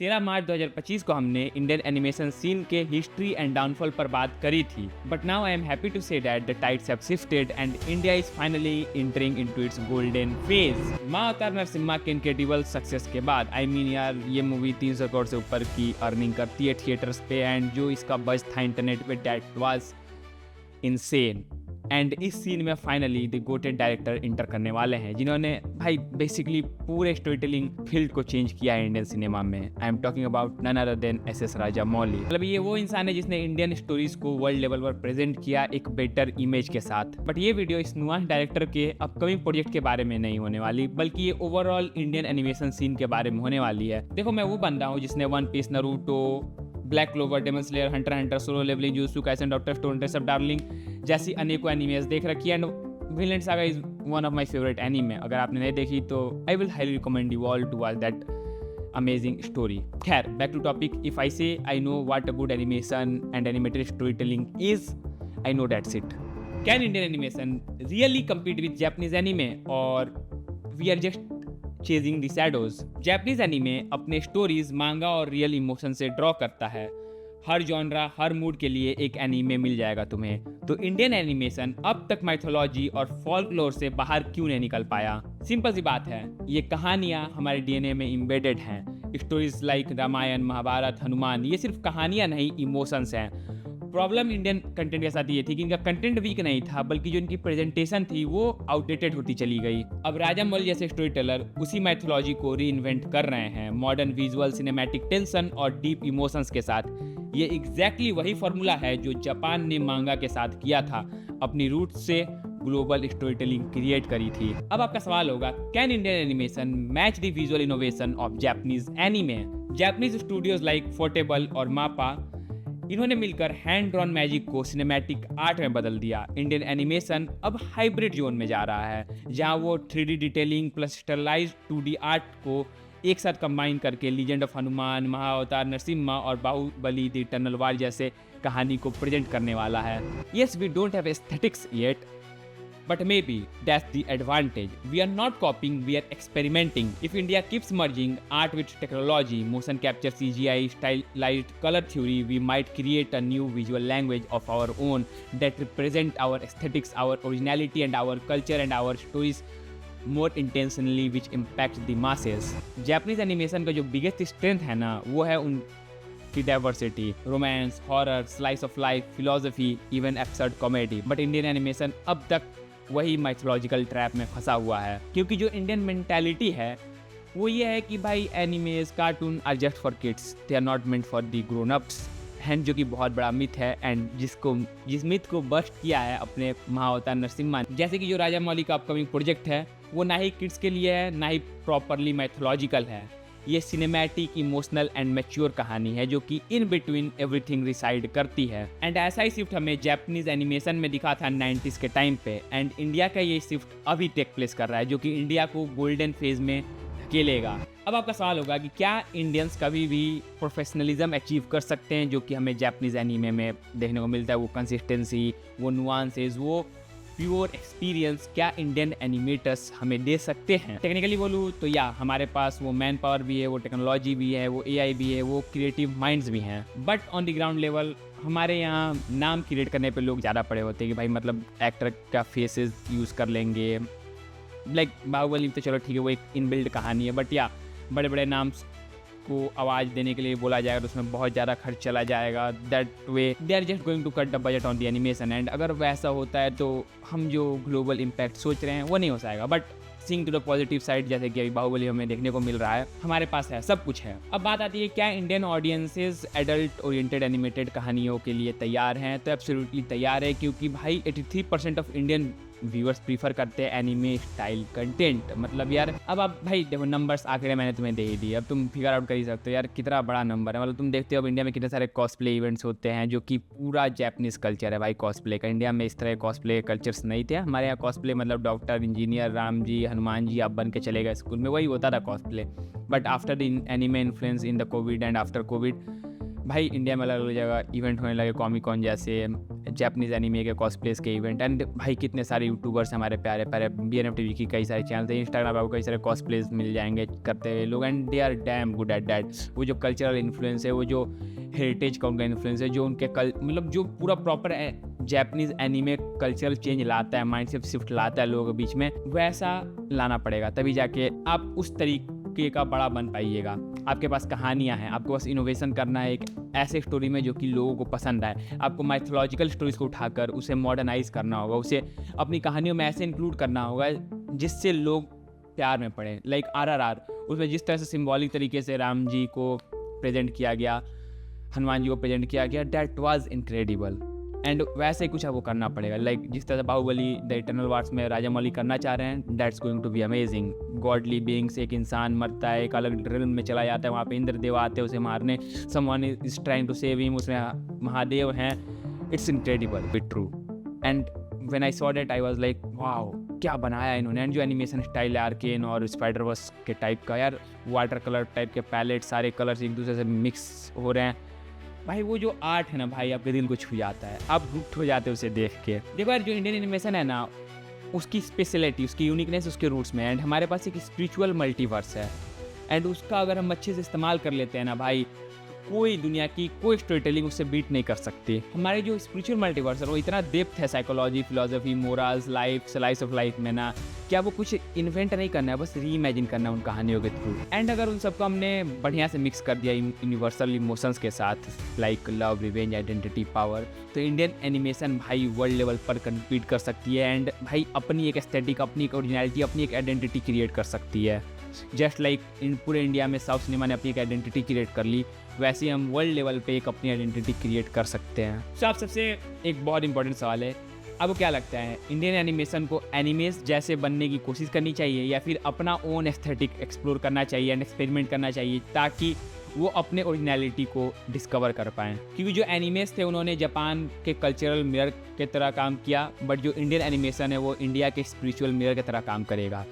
13 मार्च 2025 को हमने Indian animation scene के हिस्ट्री एंड डाउनफॉल पर बात करी थी, but now I am happy to say that the tides have shifted and India is finally entering into its golden phase. Mahavatar Narasimha के incredible success के बाद यार ये मूवी 300 करोड़ से ऊपर की अर्निंग करती है थिएटर्स पे, एंड जो इसका बज था इंटरनेट पे दैट वाज इनसेन। एंड इस सीन में finally the goated director enter करने वाले हैं जिन्होंने भाई बेसिकली पूरे स्टोरी टेलिंग फील्ड को चेंज किया है इंडियन सिनेमा में। I am talking about none other than S Rajamouli. मतलब ये वो इंसान है जिसने इंडियन स्टोरीज को वर्ल्ड लेवल पर प्रेजेंट किया एक बेटर इमेज के साथ। बट ये वीडियो इस नुआंस डायरेक्टर के अपकमिंग प्रोजेक्ट के बारे में नहीं होने वाली, बल्कि ये ओवरऑल इंडियन एनिमेशन सीन के बारे में होने वाली है। देखो, मैं वो बंदा हूँ जिसने One Piece, Naruto, Black Clover, Demon Slayer, Hunter Hunter, Solo Leveling, Jujutsu Kaisen, Doctor Stone, Dress Up Darling जैसी अनेकों एनिमेस देख रखी है। And Vinland Saga is one of my favourite anime. अगर आपने नहीं देखी तो I will highly recommend you all to watch that amazing story. खैर, back to topic. If I say I know what a good animation and animated story telling is, I know that's it. Can Indian animation really compete with Japanese anime, और we are just chasing the shadows? Japanese anime अपने stories, मांगा और real emotion से draw करता है। हर genre, हर mood के लिए एक एनीमे मिल जाएगा तुम्हें। तो इंडियन एनिमेशन अब तक माइथोलॉजी और फॉल्कलोर से बाहर क्यों नहीं निकल पाया? सिंपल सी बात है, ये कहानियाँ हमारे डीएनए में इम्बेडेड हैं। स्टोरीज लाइक रामायण, महाभारत, हनुमान, ये सिर्फ कहानियाँ नहीं, इमोशंस हैं। प्रॉब्लम इंडियन कंटेंट के साथ ये थी कि इनका कंटेंट वीक नहीं था, बल्कि जो इनकी प्रेजेंटेशन थी वो आउटडेटेड होती चली गई। अब राजामौली जैसे स्टोरी टेलर उसी मैथोलॉजी को री इन्वेंट कर रहे हैं मॉडर्न विजुअल, सिनेमैटिक टेंशन और डीप इमोशंस के साथ। ये एग्जैक्टली वही फॉर्मूला है जो जापान ने मांगा के साथ किया था, अपनी रूट से ग्लोबल स्टोरी टेलिंग क्रिएट करी थी। अब आपका सवाल होगा, can Indian animation match the visual innovation of Japanese anime? Japanese studios like Ufotable और मापा, इन्होंने मिलकर हैंड ड्रॉन मैजिक को सिनेमैटिक आर्ट में बदल दिया। इंडियन एनिमेशन अब हाइब्रिड जोन में जा रहा है, जहां वो 3D detailing plus sterilised 2D art को एक साथ कंबाइन करके लीजेंड ऑफ हनुमान, महाअवतार नरसिम्हा और बाहुबली द इटर्नल वार जैसे कहानी को प्रेजेंट करने वाला है। Yes, we don't have aesthetics yet, but maybe that's the advantage. We are not copying, we are experimenting. If India keeps merging art with technology, motion capture, CGI, stylized color theory, we might create a new visual language of our own that represent our aesthetics, our originality and our culture and our stories more intentionally, which impact the masses. Japanese animation का जो biggest strength है ना, वो है उनकी diversity, romance, horror, slice of life, philosophy, even absurd comedy. But Indian animation अब तक वही माइथोलॉजिकल ट्रैप में फंसा हुआ है, क्योंकि जो इंडियन मेंटालिटी है वो ये है कि भाई animes, cartoon are just for kids, they are not meant for the grown ups. And जो कि बहुत बड़ा मिथ है, एंड जिस मिथ को बस्ट किया है अपने महाअवतार नरसिम्हा। जैसे कि जो राजामौली का अपकमिंग प्रोजेक्ट है वो ना ही किड्स के लिए है, ना ही प्रॉपरली माइथोलॉजिकल है। ये सिनेमैटिक, इमोशनल एंड मैच्योर कहानी है जो कि इन बिटवीन एवरीथिंग रिसाइड करती है। एंड ऐसा ही शिफ्ट हमें जापानीज एनिमेशन में दिखा था 90s के टाइम पे, एंड इंडिया का ये शिफ्ट अभी टेक प्लेस कर रहा है, जो कि इंडिया को गोल्डन फेज में धकेलेगा। अब आपका सवाल होगा कि क्या इंडियंस कभी भी प्रोफेशनलिज्म अचीव कर सकते हैं जो कि हमें जापानीज एनीमे में देखने को मिलता है? वो कंसिस्टेंसी, वो नुआंसेस, वो प्योर एक्सपीरियंस क्या इंडियन एनिमेटर्स हमें दे सकते हैं? टेक्निकली बोलूँ तो या हमारे पास वो मैन पावर भी है, वो टेक्नोलॉजी भी है, वो AI भी है, वो क्रिएटिव माइंड्स भी हैं। But on the ground level हमारे यहाँ नाम क्रिएट करने पे लोग ज़्यादा पड़े होते हैं कि भाई मतलब एक्टर का फेसेस यूज़ कर लेंगे। लाइक बाहुबली तो चलो ठीक है, वो एक इनबिल्ड कहानी है, बट या बड़े बड़े नाम को आवाज़ देने के लिए बोला जाएगा तो उसमें बहुत ज़्यादा खर्च चला जाएगा। That way they are just going to cut the budget on the animation. And अगर वैसा होता है तो हम जो ग्लोबल इम्पैक्ट सोच रहे हैं वो नहीं हो पाएगा। But seeing to the positive side, जैसे कि अभी बाहुबली हमें देखने को मिल रहा है, हमारे पास है, सब कुछ है। अब बात आती है, क्या Indian audiences adult oriented animated कहानियों के लिए तैयार हैं? तो एब्सोल्युटली तैयार है, क्योंकि भाई 83% ऑफ इंडियन व्यूअर्स प्रीफर करते हैं एनिमे स्टाइल कंटेंट। मतलब यार अब आप भाई देखो, नंबर्स आंकड़े मैंने तुम्हें दे ही दिए, अब तुम फिगर आउट कर ही सकते हो यार कितना बड़ा नंबर है। मतलब तुम देखते हो अब इंडिया में कितने सारे कॉस्प्ले इवेंट्स होते हैं, जो कि पूरा जापानीज कल्चर है भाई कॉस्प्ले का। इंडिया में इस तरह कॉस्प्ले कल्चर्स नहीं थे। हमारे यहाँ कॉस्प्ले मतलब डॉक्टर, इंजीनियर, राम जी, हनुमान जी आप बन के चले गए स्कूल में, वही होता था cosplay. But after the anime influence in the Covid and after Covid भाई इंडिया में अलग अलग जगह इवेंट होने लगे, कॉमिक कॉन जैसे, जापानीज एनिमे के कॉस्प्लेस के इवेंट, एंड भाई कितने सारे यूट्यूबर्स हमारे प्यारे प्यारे BNF TV की कई सारे चैनल थे, इंस्टाग्राम पर आपको कई सारे कॉस्प्लेस मिल जाएंगे करते हुए लोग, and they are damn good at that. वो जो कल्चरल इन्फ्लुएंस है, वो जो हेरिटेज का उनका इन्फ्लुएंस है, जो उनके मतलब जो पूरा proper Japanese anime cultural change लाता है, माइंडसेट शिफ्ट लाता है लोगों के बीच में, वैसा लाना पड़ेगा, तभी जाके आप उस तरीके का बड़ा बन पाइएगा। आपके पास कहानियाँ हैं, आपको बस इनोवेशन करना है एक ऐसे स्टोरी में जो कि लोगों को पसंद आए। आपको माइथोलॉजिकल स्टोरीज को उठाकर उसे मॉडर्नाइज करना होगा, उसे अपनी कहानियों में ऐसे इंक्लूड करना होगा जिससे लोग प्यार में पड़े। लाइक RRR, उसमें जिस तरह से सिम्बॉलिक तरीके से राम जी को प्रेजेंट किया गया, हनुमान जी को प्रेजेंट किया गया, दैट वाज इनक्रेडिबल। एंड वैसे ही कुछ आपको करना पड़ेगा, लाइक जिस तरह से बाहुबली द इटर्नल वार्स में राजामौली करना चाह रहे हैं, that's going to be amazing. Godly beings, एक इंसान मरता है, एक अलग रिल्म में चला जाता है, वहाँ पे इंद्रदेव आते हैं उसे मारने, someone is trying to save him, उसमें महादेव हैं। It's incredible with true. And when I saw that I was like wow, क्या बनाया इन्होंने। एंड जो एनिमेशन स्टाइल है आर्केन और स्पाइडर वर्स के टाइप का, यार वाटर कलर टाइप के पैलेट, सारे कलर्स एक दूसरे से मिक्स हो रहे हैं भाई। वो जो आर्ट है ना भाई, आपके दिल को छू जाता है, आप हुक्ड हो जाते हो उसे देख के। देखो यार, जो इंडियन एनिमेशन है ना, उसकी स्पेशलिटी, उसकी यूनिकनेस उसके रूट्स में है। एंड हमारे पास एक स्पिरिचुअल मल्टीवर्स है, एंड उसका अगर हम अच्छे से इस्तेमाल कर लेते हैं ना भाई, कोई दुनिया की कोई स्टोरी टेलिंग उससे बीट नहीं कर सकती। हमारे जो स्पिरिचुअल मल्टीवर्स है वो इतना डेप्थ है, psychology, philosophy, morals, life, slice of life में ना, क्या वो कुछ इन्वेंट नहीं करना है, बस री इमेजिन करना है उन कहानियों के थ्रू। एंड अगर उन सबको हमने बढ़िया से मिक्स कर दिया यूनिवर्सल इमोशंस के साथ, like love, revenge, identity, power, तो इंडियन एनिमेशन भाई वर्ल्ड लेवल पर कम्पीट कर सकती है। एंड भाई अपनी एक एस्थेटिक, अपनी एक ओरिजिनलिटी, अपनी एक आइडेंटिटी क्रिएट कर सकती है। जस्ट लाइक पूरे इंडिया में साउथ सिनेमा ने अपनी एक आइडेंटिटी क्रिएट कर ली, वैसे ही हम वर्ल्ड लेवल पे एक अपनी आइडेंटिटी क्रिएट कर सकते हैं। तो आप सबसे एक बहुत इंपॉर्टेंट सवाल है, आपको क्या लगता है, इंडियन एनिमेशन को एनिमेस जैसे बनने की कोशिश करनी चाहिए या फिर अपना ओन एस्थेटिक एक्सप्लोर करना चाहिए एंड एक्सपेरिमेंट करना चाहिए, ताकि वो अपने ओरिजिनलिटी को डिस्कवर कर पाएँ? क्योंकि जो एनिमेस थे उन्होंने जापान के कल्चरल मिरर के तरह काम किया, बट जो इंडियन एनिमेशन है वो इंडिया के स्पिरिचुअल मिरर की तरह काम करेगा।